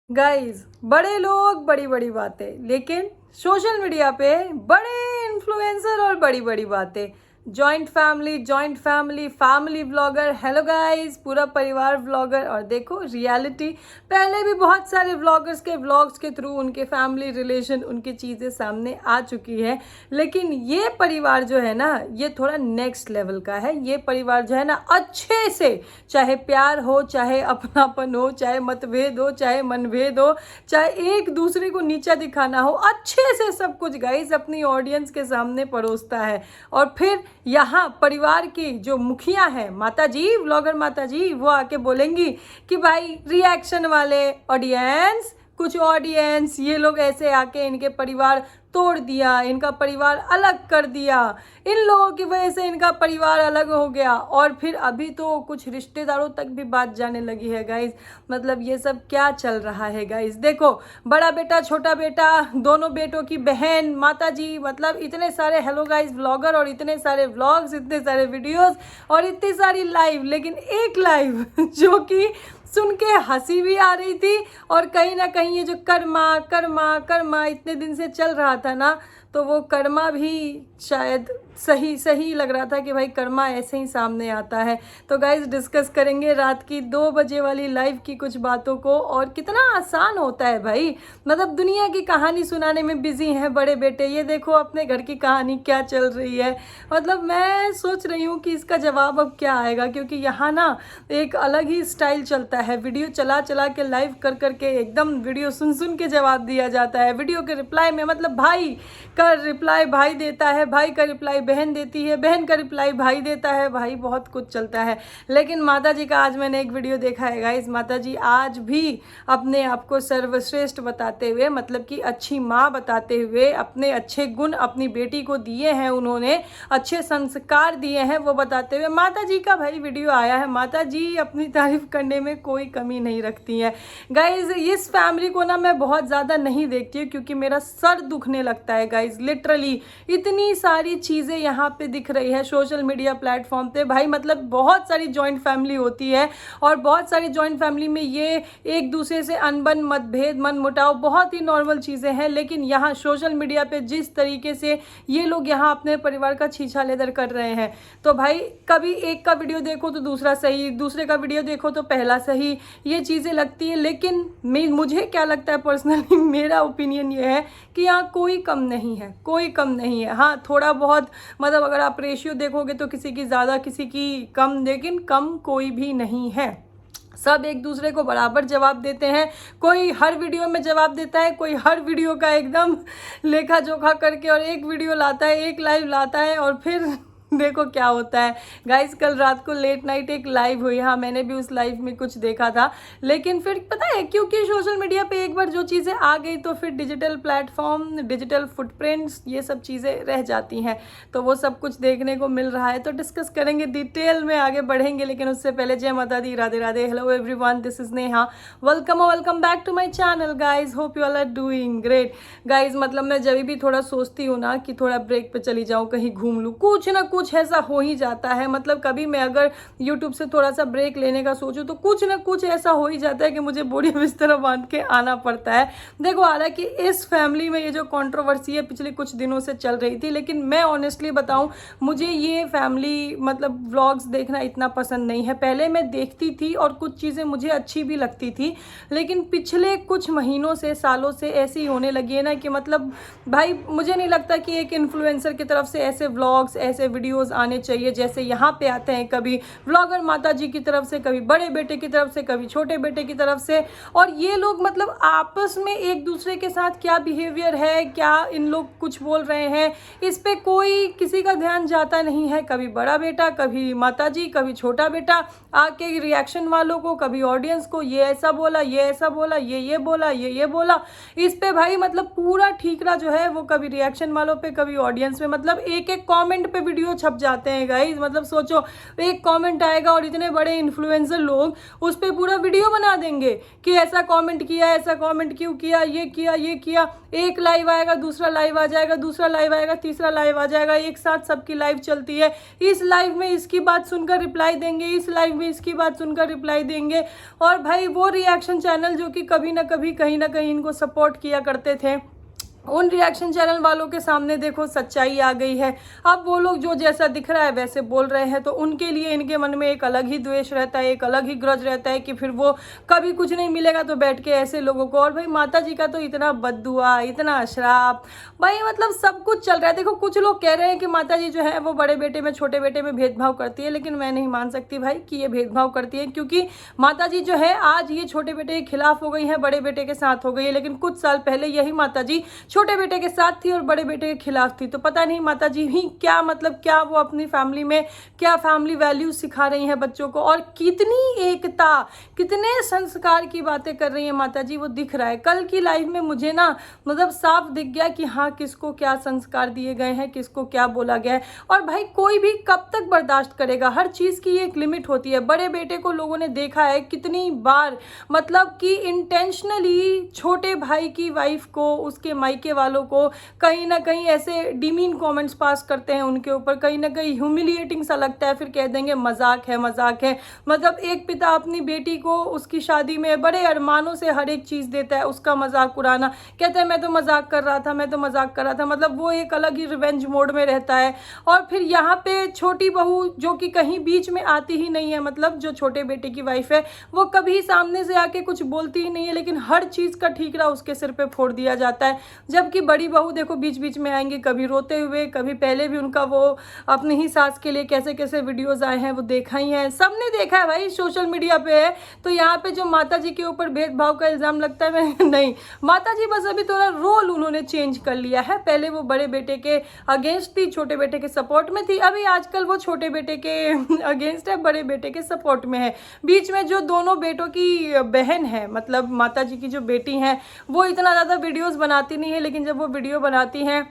Guys, बड़े लोग बड़ी बड़ी बातें, लेकिन सोशल मीडिया पे बड़े इन्फ्लुएंसर और बड़ी बड़ी बातें। Joint family family vlogger. Hello guys, पूरा परिवार व्लॉगर। और देखो रियलिटी, पहले भी बहुत सारे व्लॉगर्स के व्लॉग्स के थ्रू उनके फैमिली रिलेशन, उनकी चीज़ें सामने आ चुकी है। लेकिन ये परिवार जो है ना, ये थोड़ा नेक्स्ट लेवल का है। ये परिवार जो है ना, अच्छे से, चाहे प्यार हो, चाहे अपनापन हो, चाहे मतभेद हो, चाहे मनभेद हो, चाहे एक दूसरे को नीचा दिखाना हो, अच्छे से सब कुछ गाइस अपनी ऑडियंस के सामने परोसता है। और फिर यहाँ परिवार की जो मुखिया है, माता जी, व्लॉगर माता जी, वो आके बोलेंगी कि भाई रिएक्शन वाले ऑडियंस, कुछ ऑडियंस, ये लोग ऐसे आके इनके परिवार तोड़ दिया, इनका परिवार अलग कर दिया, इन लोगों की वजह से इनका परिवार अलग हो गया। और फिर अभी तो कुछ रिश्तेदारों तक भी बात जाने लगी है गाइस। मतलब ये सब क्या चल रहा है गाइस? देखो, बड़ा बेटा, छोटा बेटा, दोनों बेटों की बहन, माता जी, मतलब इतने सारे हेलो गाइस व्लॉगर और इतने सारे व्लॉग्स, इतने सारे वीडियोस और इतनी सारी लाइव। लेकिन एक लाइव जो कि सुन के हंसी भी आ रही थी, और कहीं ना कहीं ये जो कर्मा कर्मा कर्मा इतने दिन से चल रहा था ना, तो वो कर्मा भी शायद सही सही लग रहा था कि भाई कर्मा ऐसे ही सामने आता है। तो गाइज डिस्कस करेंगे रात की 2 बजे वाली लाइव की कुछ बातों को, और कितना आसान होता है भाई। मतलब दुनिया की कहानी सुनाने में बिजी हैं बड़े बेटे, ये देखो अपने घर की कहानी क्या चल रही है। मतलब मैं सोच रही हूँ कि इसका जवाब अब क्या आएगा, क्योंकि यहाँ ना एक अलग ही स्टाइल चलता है। वीडियो चला चला के, लाइव कर करके, एकदम वीडियो सुन सुन के जवाब दिया जाता है। वीडियो के रिप्लाई में, मतलब भाई का रिप्लाई भाई देता है, भाई का रिप्लाई बहन देती है, बहन का रिप्लाई भाई देता है। भाई बहुत कुछ चलता है। लेकिन माता जी का आज मैंने एक वीडियो देखा है गाइस। माता जी आज भी अपने आप को सर्वश्रेष्ठ बताते हुए, मतलब कि अच्छी माँ बताते हुए, अपने अच्छे गुण अपनी बेटी को दिए हैं, उन्होंने अच्छे संस्कार दिए हैं, वो बताते हुए माता जी का भाई वीडियो आया है। माता जी अपनी तारीफ करने में कोई कमी नहीं रखती हैं गाइज। इस फैमिली को ना मैं बहुत ज़्यादा नहीं देखती हूँ, क्योंकि मेरा सर दुखने लगता है गाइज। लिटरली इतनी सारी चीज़ें यहाँ पे दिख रही है सोशल मीडिया प्लेटफॉर्म पे भाई। मतलब बहुत सारी जॉइंट फैमिली होती है, और बहुत सारी जॉइंट फैमिली में ये एक दूसरे से अनबन, मतभेद, मन मुटाव बहुत ही नॉर्मल चीज़ें हैं। लेकिन यहाँ सोशल मीडिया पे जिस तरीके से ये लोग यहाँ अपने परिवार का छीछा लेदर कर रहे हैं, तो भाई कभी एक का वीडियो देखो तो दूसरा सही, दूसरे का वीडियो देखो तो पहला सही, ये चीज़ें लगती है। लेकिन मुझे क्या लगता है पर्सनली, मेरा ओपिनियन ये है कि यहाँ कोई कम नहीं है, कोई कम नहीं है। हाँ, थोड़ा बहुत, मतलब अगर आप रेशियो देखोगे तो किसी की ज़्यादा, किसी की कम, लेकिन कम कोई भी नहीं है। सब एक दूसरे को बराबर जवाब देते हैं। कोई हर वीडियो में जवाब देता है, कोई हर वीडियो का एकदम लेखा जोखा करके और एक वीडियो लाता है, एक लाइव लाता है, और फिर देखो क्या होता है गाइस। कल रात को लेट नाइट एक लाइव हुई, हाँ मैंने भी उस लाइव में कुछ देखा था। लेकिन फिर पता है, क्योंकि सोशल मीडिया पे एक बार जो चीज़ें आ गई तो फिर डिजिटल प्लेटफॉर्म, डिजिटल फुटप्रिंट्स, ये सब चीज़ें रह जाती हैं। तो वो सब कुछ देखने को मिल रहा है, तो डिस्कस करेंगे, डिटेल में आगे बढ़ेंगे। लेकिन उससे पहले जय माता दी, Radhe Radhe, hello everyone, this is Neha, welcome back to my channel guys. Hope you all are doing great guys. मतलब मैं जब भी थोड़ा सोचती हूँ ना कि थोड़ा ब्रेक पे चली जाऊँ, कहीं घूम लूँ, कुछ ना कुछ ऐसा हो ही जाता है। मतलब कभी मैं अगर YouTube से थोड़ा सा ब्रेक लेने का सोचूं तो कुछ ना कुछ ऐसा हो ही जाता है कि मुझे बोरी बिस्तर बांध के आना पड़ता है। देखो, हालांकि इस फैमिली में ये जो कंट्रोवर्सी है पिछले कुछ दिनों से चल रही थी, लेकिन मैं ऑनेस्टली बताऊं, मुझे ये फैमिली, मतलब व्लॉग्स देखना इतना पसंद नहीं है। पहले मैं देखती थी और कुछ चीज़ें मुझे अच्छी भी लगती थी, लेकिन पिछले कुछ महीनों से, सालों से ऐसी होने लगी है ना कि मतलब भाई मुझे नहीं लगता कि एक इन्फ्लुएंसर की तरफ से ऐसे व्लॉग्स, ऐसे वीडियोस आने चाहिए जैसे यहाँ पे आते हैं। कभी व्लॉगर माता जी की तरफ से, कभी बड़े बेटे की तरफ से, कभी छोटे बेटे की तरफ से। और ये लोग मतलब आपस में एक दूसरे के साथ क्या बिहेवियर है, क्या इन लोग कुछ बोल रहे हैं, इस पे कोई किसी का ध्यान जाता नहीं है। कभी बड़ा बेटा, कभी माता जी, कभी छोटा बेटा आके रिएक्शन वालों को, कभी ऑडियंस को, ये ऐसा बोला, ये ऐसा बोला, ये बोला, ये बोला। इस पे भाई मतलब पूरा ठीकरा जो है वो कभी रिएक्शन वालों पे, कभी ऑडियंस पे, मतलब एक एक कमेंट पे वीडियो छप जाते हैं गाइस। मतलब सोचो, एक कमेंट आएगा और इतने बड़े इन्फ्लुएंसर लोग उस पर पूरा वीडियो बना देंगे कि ऐसा कमेंट किया, ऐसा कमेंट क्यों किया, ये किया, ये किया। एक लाइव आएगा, दूसरा लाइव आ जाएगा, दूसरा लाइव आएगा, तीसरा लाइव आ जाएगा, एक साथ सबकी लाइव चलती है। इस लाइव में इसकी बात सुनकर रिप्लाई देंगे, इस लाइव में इसकी बात सुनकर रिप्लाई देंगे। और भाई वो रिएक्शन चैनल जो कि कभी ना कभी कहीं ना कहीं इनको सपोर्ट किया करते थे, उन रिएक्शन चैनल वालों के सामने देखो सच्चाई आ गई है। अब वो लोग जो जैसा दिख रहा है वैसे बोल रहे हैं, तो उनके लिए इनके मन में एक अलग ही द्वेष रहता है, एक अलग ही ग्रज रहता है कि फिर वो कभी कुछ नहीं मिलेगा तो बैठ के ऐसे लोगों को। और भाई माता जी का तो इतना बद्दुआ, इतना श्राप, भाई मतलब सब कुछ चल रहा है। देखो कुछ लोग कह रहे हैं कि माता जी जो है वो बड़े बेटे में छोटे बेटे में भेदभाव करती है, लेकिन मैं नहीं मान सकती भाई कि ये भेदभाव करती है, क्योंकि माता जी जो है आज ये छोटे बेटे के खिलाफ हो गई है, बड़े बेटे के साथ हो गई है, लेकिन कुछ साल पहले यही माता जी छोटे बेटे के साथ थी और बड़े बेटे के खिलाफ थी। तो पता नहीं माता जी ही क्या, मतलब क्या वो अपनी फैमिली में क्या फैमिली वैल्यूज सिखा रही हैं बच्चों को, और कितनी एकता, कितने संस्कार की बातें कर रही हैं माता जी, वो दिख रहा है। कल की लाइफ में मुझे ना मतलब साफ दिख गया कि हाँ किसको क्या संस्कार दिए गए हैं, किसको क्या बोला गया है। और भाई कोई भी कब तक बर्दाश्त करेगा, हर चीज़ की एक लिमिट होती है। बड़े बेटे को लोगों ने देखा है कितनी बार, मतलब कि इंटेंशनली छोटे भाई की वाइफ को, उसके मायके वालों को कहीं ना कहीं ऐसे डिमीन कमेंट्स पास करते हैं उनके ऊपर, कहीं ना कहीं ह्यूमिलिएटिंग सा लगता है, फिर कह देंगे मजाक है, मजाक है। मतलब एक पिता अपनी बेटी को उसकी शादी में बड़े अरमानों से हर एक चीज़ देता है, उसका मजाक उड़ाना, कहता है मैं तो मजाक कर रहा था, मैं तो मजाक कर रहा था। मतलब वो एक अलग ही रिवेंज मोड में रहता है। और फिर यहाँ पे छोटी बहू जो कि कहीं बीच में आती ही नहीं है, मतलब जो छोटे बेटे की वाइफ है वो कभी सामने से आके कुछ बोलती ही नहीं है, लेकिन हर चीज़ का ठीकरा उसके सिर पे फोड़ दिया जाता है। जबकि बड़ी बहू देखो बीच बीच में आएंगी, कभी रोते हुए, कभी पहले भी उनका वो अपनी ही सास के लिए कैसे कैसे वीडियोस आए हैं वो देखा ही है, सबने देखा है भाई, सोशल मीडिया पे है। तो यहाँ पे जो माता जी के ऊपर भेदभाव का इल्जाम लगता है, मैं नहीं, माता जी बस अभी थोड़ा रोल उन्होंने चेंज कर लिया है। पहले वो बड़े बेटे के अगेंस्ट थी, छोटे बेटे के सपोर्ट में थी, अभी आजकल वो छोटे बेटे के अगेंस्ट है, बड़े बेटे के सपोर्ट में है। बीच में जो दोनों बेटों की बहन है, मतलब माता जी की जो बेटी है, वो इतना ज़्यादा वीडियोस बनाती नहीं है, लेकिन जब वो वीडियो बनाती हैं,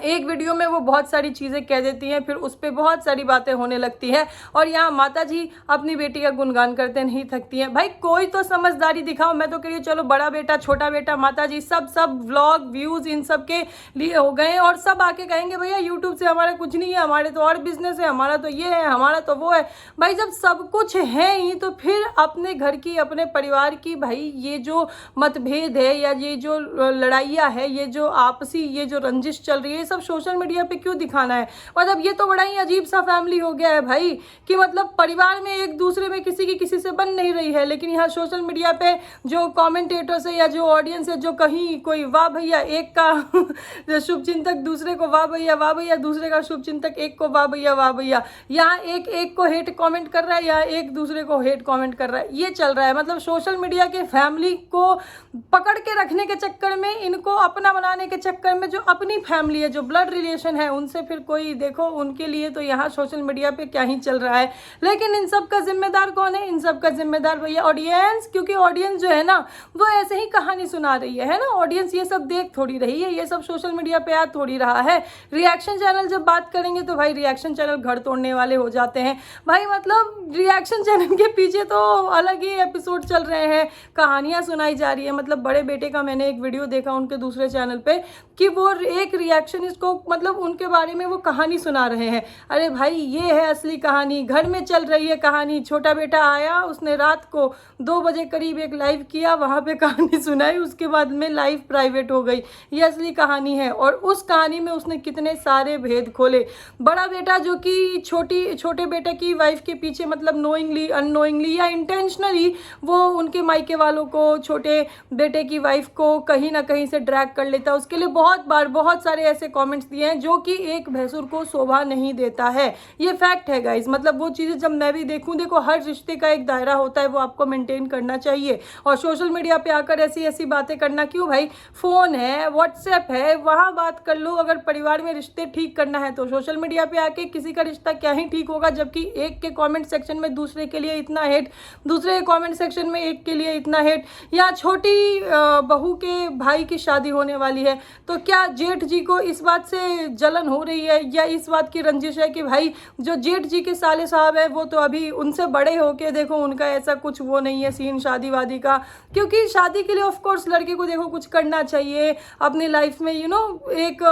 एक वीडियो में वो बहुत सारी चीज़ें कह देती हैं, फिर उस पर बहुत सारी बातें होने लगती हैं। और यहाँ माता जी अपनी बेटी का गुणगान करते नहीं थकती हैं। भाई कोई तो समझदारी दिखाओ। मैं तो कह रही हूँ चलो बड़ा बेटा, छोटा बेटा, माता जी सब व्लॉग व्यूज़ इन सब के लिए हो गए हैं, और सब आके कहेंगे भैया यूट्यूब से हमारा कुछ नहीं है, हमारे तो और बिजनेस है, हमारा तो ये है, हमारा तो वो है। भाई जब सब कुछ है ही तो फिर अपने घर की, अपने परिवार की, भाई ये जो मतभेद है या ये जो लड़ाइयाँ है, ये जो आपसी ये जो रंजिश चल रही है, सब सोशल मीडिया पे क्यों दिखाना है। मतलब ये तो बड़ा ही अजीब सा फैमिली हो गया है भाई, कि मतलब परिवार में एक दूसरे में किसी की किसी से बन नहीं रही है, लेकिन यहाँ सोशल मीडिया पे जो कमेंटेटर्स है या जो ऑडियंस है, जो कहीं कोई वाह भैया एक का शुभ चिंतक दूसरे को वाह भैया, दूसरे का शुभ चिंतक एक को वाह भैया, यहाँ एक को हेट कॉमेंट कर रहा है, यहाँ एक दूसरे को हेट कॉमेंट कर रहा है, ये चल रहा है। मतलब सोशल मीडिया के फैमिली को पकड़ के रखने के चक्कर में, इनको अपना बनाने के चक्कर में, जो अपनी फैमिली है, जो ब्लड रिलेशन है, उनसे फिर कोई देखो, उनके लिए तो यहाँ सोशल मीडिया पे क्या ही चल रहा है। लेकिन इन सब का जिम्मेदार कौन है? इन सब का जिम्मेदार भैया ऑडियंस, क्योंकि ऑडियंस जो है ना वो ऐसे ही कहानी सुना रही है ना। ऑडियंस ये सब देख थोड़ी रही है, ये सब सोशल मीडिया पे आ थोड़ी रहा है। रिएक्शन चैनल जब बात करेंगे तो भाई रिएक्शन चैनल घर तोड़ने वाले हो जाते हैं भाई। मतलब रिएक्शन चैनल के पीछे तो अलग ही एपिसोड चल रहे हैं, कहानियाँ सुनाई जा रही है। मतलब बड़े बेटे का मैंने एक वीडियो देखा उनके दूसरे चैनल पे कि वो एक रिएक्शन इसको, मतलब उनके बारे में वो कहानी सुना रहे हैं। अरे भाई ये है असली कहानी, घर में चल रही है कहानी। छोटा बेटा आया, उसने रात को 2 बजे करीब एक लाइव किया, वहाँ पे कहानी सुनाई, उसके बाद में लाइव प्राइवेट हो गई। ये असली कहानी है, और उस कहानी में उसने कितने सारे भेद खोले। बड़ा बेटा जो कि छोटे बेटे की वाइफ के पीछे, मतलब नोइंगली अननोइंगली या इंटेंशनली वो उनके मायके वालों को, छोटे बेटे की वाइफ को कहीं ना कहीं से ड्रैग कर लेता, उसके लिए बहुत बार बहुत सारे ऐसे कमेंट्स दिए हैं जो कि एक भैंसुर को शोभा नहीं देता है। ये फैक्ट है गाइज। मतलब वो चीज़ें जब मैं भी देखूं, देखो हर रिश्ते का एक दायरा होता है, वो आपको मेंटेन करना चाहिए। और सोशल मीडिया पे आकर ऐसी ऐसी बातें करना क्यों भाई? फ़ोन है, व्हाट्सएप है, वहाँ बात कर लो। अगर परिवार में रिश्ते ठीक करना है तो सोशल मीडिया पे आके किसी का रिश्ता क्या ही ठीक होगा, जबकि एक के कॉमेंट सेक्शन में दूसरे के लिए इतना हेट, दूसरे के कॉमेंट सेक्शन में एक के लिए इतना हेट। यहाँ छोटी बहू के भाई की शादी होने वाली है, तो क्या जेठ जी को इस इस बात से जलन हो रही है या इस बात की रंजिश है कि भाई जो जेठ जी के साले साहब है वो तो अभी उनसे बड़े होके देखो उनका ऐसा कुछ वो नहीं है सीन शादी वादी का, क्योंकि शादी के लिए ऑफ कोर्स लड़के को देखो कुछ करना चाहिए अपनी लाइफ में, एक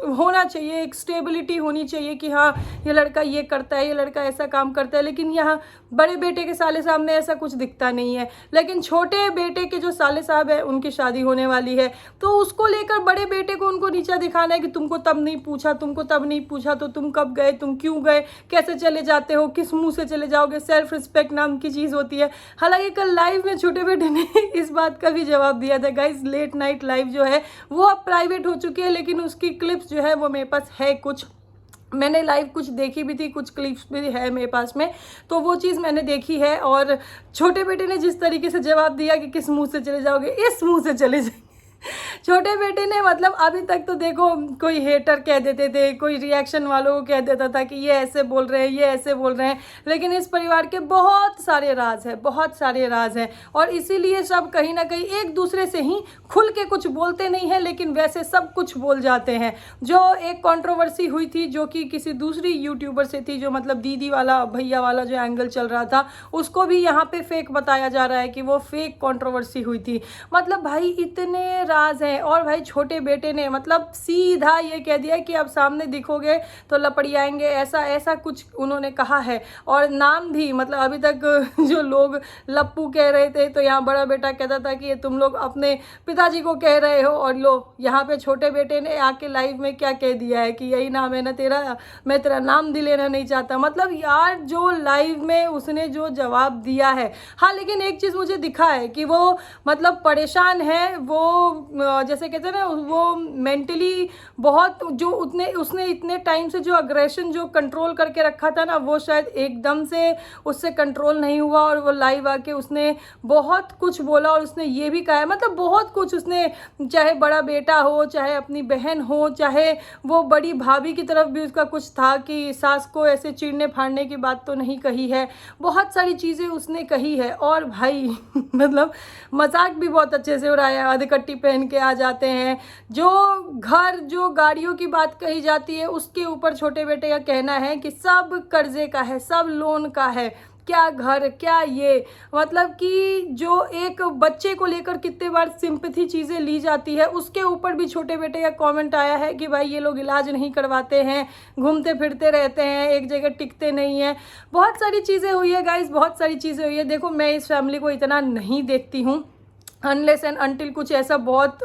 होना चाहिए, एक स्टेबिलिटी होनी चाहिए कि हाँ ये लड़का ये करता है, ये लड़का ऐसा काम करता है। लेकिन यहाँ बड़े बेटे के साले साहब में ऐसा कुछ दिखता नहीं है। लेकिन छोटे बेटे के जो साले साहब है उनकी शादी होने वाली है, तो उसको लेकर बड़े बेटे को उनको नीचा दिखाना है कि तुमको तब नहीं पूछा, तुमको तब नहीं पूछा, तो तुम कब गए, तुम क्यों गए, कैसे चले जाते हो, किस मुंह से चले जाओगे। सेल्फ रिस्पेक्ट नाम की चीज़ होती है। हालांकि कल लाइव में छोटे बेटे ने इस बात का भी जवाब दिया था। गाइज लेट नाइट लाइव जो है वो अब प्राइवेट हो चुकी है, लेकिन उसकी क्लिप्स जो है वो मेरे पास है, कुछ मैंने लाइव कुछ देखी भी थी, कुछ क्लिप्स भी है मेरे पास में, तो वो चीज़ मैंने देखी है। और छोटे बेटे ने जिस तरीके से जवाब दिया कि किस मुंह से चले जाओगे, इस मुंह से चले जाएंगे। छोटे बेटे ने मतलब अभी तक तो देखो कोई हेटर कह देते थे, कोई रिएक्शन वालों को कह देता था कि ये ऐसे बोल रहे हैं, ये ऐसे बोल रहे हैं, लेकिन इस परिवार के बहुत सारे राज हैं, बहुत सारे राज हैं। और इसीलिए सब कहीं ना कहीं एक दूसरे से ही खुल के कुछ बोलते नहीं हैं, लेकिन वैसे सब कुछ बोल जाते हैं। जो एक कंट्रोवर्सी हुई थी जो कि किसी दूसरी यूट्यूबर से थी, जो मतलब दीदी वाला भैया वाला जो एंगल चल रहा था, उसको भी यहाँ पे फेक बताया जा रहा है कि वो फेक कंट्रोवर्सी हुई थी। मतलब भाई इतने राज हैं। और भाई छोटे बेटे ने मतलब सीधा ये कह दिया कि अब सामने दिखोगे तो लपड़ियाएंगे, ऐसा ऐसा कुछ उन्होंने कहा है। और नाम भी मतलब अभी तक जो लोग लप्पू कह रहे थे, तो यहाँ बड़ा बेटा कहता था कि ये तुम लोग अपने पिताजी को कह रहे हो, और लो यहाँ पे छोटे बेटे ने आके लाइव में क्या कह दिया है कि यही नाम है ना तेरा, मैं तेरा नाम भी लेना नहीं चाहता। मतलब यार जो लाइव में उसने जो जवाब दिया है, हाँ लेकिन एक चीज़ मुझे दिखा है कि वो मतलब परेशान है, वो जैसे कहते हैं ना, वो मेंटली बहुत जो उसने इतने टाइम से जो अग्रेशन जो कंट्रोल करके रखा था ना, वो शायद एकदम से उससे कंट्रोल नहीं हुआ। और वो लाइव आके उसने बहुत कुछ बोला, और उसने ये भी कहा है मतलब बहुत कुछ उसने, चाहे बड़ा बेटा हो, चाहे अपनी बहन हो, चाहे वो बड़ी भाभी की तरफ भी उसका कुछ था कि सास को ऐसे चीरने फाड़ने की बात तो नहीं कही है, बहुत सारी चीज़ें उसने कही है। और भाई मतलब मजाक भी बहुत अच्छे से उड़ाया, अधकट्टी पहन के आ जाते हैं। जो घर जो गाड़ियों की बात कही जाती है उसके ऊपर छोटे बेटे का कहना है कि सब कर्जे का है, सब लोन का है, क्या घर क्या ये, मतलब कि जो एक बच्चे को लेकर कितने बार सिंपैथी चीज़ें ली जाती है, उसके ऊपर भी छोटे बेटे का कमेंट आया है कि भाई ये लोग इलाज नहीं करवाते हैं, घूमते फिरते रहते हैं, एक जगह टिकते नहीं हैं। बहुत सारी चीज़ें हुई है गाइस, बहुत सारी चीज़ें हुई है। देखो मैं इस फैमिली को इतना नहीं देखती हूँ अनलेस एंड अनटिल कुछ ऐसा बहुत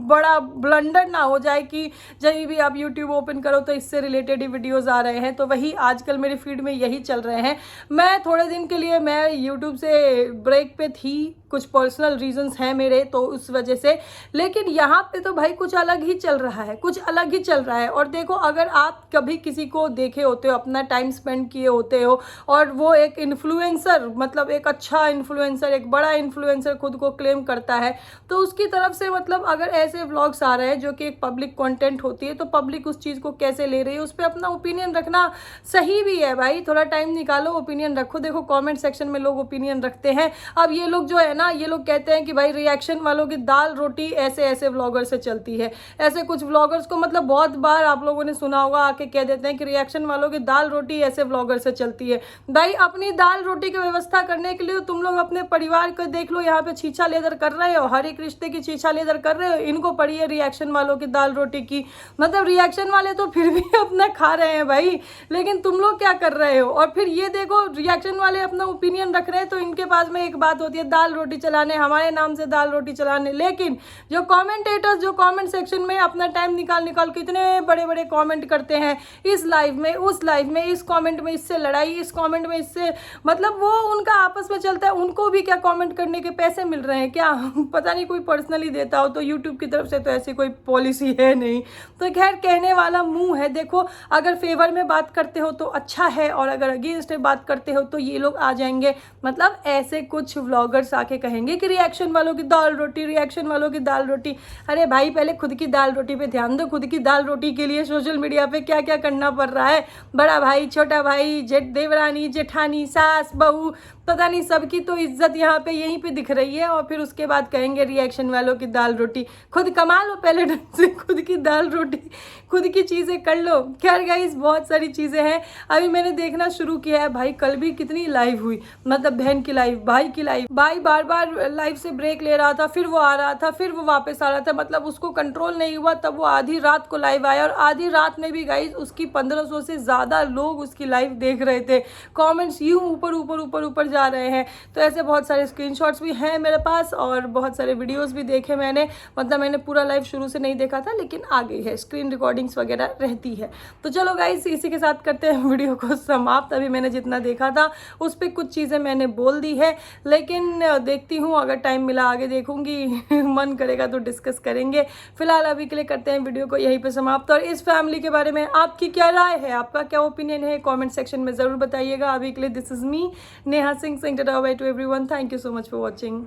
बड़ा ब्लंडर ना हो जाए कि जब भी आप यूट्यूब ओपन करो तो इससे रिलेटेड ही वीडियोस आ रहे हैं। तो वही आजकल मेरी फीड में यही चल रहे हैं। मैं थोड़े दिन के लिए मैं यूट्यूब से ब्रेक पे थी, कुछ पर्सनल रीजंस हैं मेरे, तो उस वजह से, लेकिन यहाँ पे तो भाई कुछ अलग ही चल रहा है, कुछ अलग ही चल रहा है। और देखो अगर आप कभी किसी को देखे होते हो, अपना टाइम स्पेंड किए होते हो, और वो एक इन्फ्लुएंसर मतलब एक अच्छा इन्फ्लुएंसर, एक बड़ा इन्फ्लुएंसर खुद को क्लेम करता है, तो उसकी तरफ से मतलब अगर ऐसे व्लॉग्स आ रहे हैं जो कि एक पब्लिक कंटेंट होती है, तो पब्लिक उस चीज़ को कैसे ले रही है, उस पर अपना ओपिनियन रखना सही भी है भाई। थोड़ा टाइम निकालो, ओपिनियन रखो। देखो कमेंट सेक्शन में लोग ओपिनियन रखते हैं। अब ये लोग जो है ना, ये लोग कहते हैं कि भाई रिएक्शन वालों की दाल रोटी ऐसे ऐसे व्लॉगर से चलती है। ऐसे कुछ व्लॉगर्स को मतलब बहुत बार आप लोगों ने सुना होगा, आके कह देते हैं कि रिएक्शन वालों की दाल रोटी ऐसे व्लॉगर से चलती है। भाई अपनी दाल रोटी की व्यवस्था करने के लिए तुम लोग अपने परिवार को देख लो, यहाँ पे छीछा लेदर कर रहे हो, हर एक रिश्ते की छीछा लेदर कर रहे हो, इनको पड़ी है रिएक्शन वालों की दाल रोटी की। मतलब रिएक्शन वाले तो फिर भी अपना खा रहे हैं भाई, लेकिन तुम लोग क्या कर रहे हो। और फिर ये देखो रिएक्शन वाले अपना ओपिनियन रख रहे हैं, तो इनके पास में एक बात होती है दाल रोटी चलाने, हमारे नाम से दाल रोटी चलाने। लेकिन जो कमेंटेटर्स जो कमेंट सेक्शन में अपना टाइम निकाल के इतने बड़े बड़े कमेंट करते हैं, इस लाइव में उस लाइव में, इस कमेंट में इससे लड़ाई, इस कमेंट में इससे, मतलब वो उनका आपस में चलता है। उनको भी क्या कमेंट करने के पैसे मिल रहे हैं क्या? पता नहीं, कोई पर्सनली देता हो तो यूट्यूब की तरफ से तो ऐसी कोई पॉलिसी है नहीं। तो खैर कहने वाला मुंह है। देखो अगर फेवर में बात करते हो तो अच्छा है, और अगर अगेंस्ट में बात करते हो तो ये लोग आ जाएंगे। मतलब ऐसे कुछ व्लॉगर्स आके कहेंगे कि रिएक्शन वालों की दाल रोटी, रिएक्शन वालों की दाल रोटी। अरे भाई पहले खुद की दाल रोटी पे ध्यान दो। खुद की दाल रोटी के लिए सोशल मीडिया पे क्या क्या करना पड़ रहा है। बड़ा भाई, छोटा भाई, जेठ, देवरानी, जेठानी, सास, बहू, पता नहीं सबकी तो इज्जत यहाँ पे यहीं पे दिख रही है, और फिर उसके बाद कहेंगे रिएक्शन वालों की दाल रोटी। खुद कमा लो पहले ढंग से, खुद की दाल रोटी, खुद की चीज़ें कर लो। खैर गाइस, बहुत सारी चीज़ें हैं। अभी मैंने देखना शुरू किया है भाई, कल भी कितनी लाइव हुई, मतलब बहन की लाइव, भाई की लाइव। भाई बार बार लाइव से ब्रेक ले रहा था, फिर वो आ रहा था, फिर वो वापस आ रहा था, मतलब उसको कंट्रोल नहीं हुआ, तब वो आधी रात को लाइव आया, और आधी रात में भी गाइस उसकी 1500 से ज़्यादा लोग उसकी लाइव देख रहे थे। कमेंट्स यूं ऊपर ऊपर ऊपर ऊपर जा रहे हैं। तो ऐसे बहुत सारे स्क्रीनशॉट्स भी हैं मेरे पास, और बहुत सारे वीडियोस भी देखे मैंने, मतलब मैंने पूरा लाइव शुरू से नहीं देखा था, लेकिन आ गई है, स्क्रीन रिकॉर्डिंग्स वगैरह रहती है। तो चलो गाइस, इसी के साथ करते हैं वीडियो को समाप्त। अभी मैंने जितना देखा था उस पर कुछ चीज़ें मैंने बोल दी है, लेकिन देखती हूँ, अगर टाइम मिला आगे देखूंगी, मन करेगा तो डिस्कस करेंगे। फिलहाल अभी के लिए करते हैं वीडियो को यहीं पे समाप्त। और इस फैमिली के बारे में आपकी क्या राय है, आपका क्या ओपिनियन है, कमेंट सेक्शन में ज़रूर बताइएगा। अभी के लिए this is me Neha Singh, saying ta-ta, bye to everyone. Thank you so much for watching.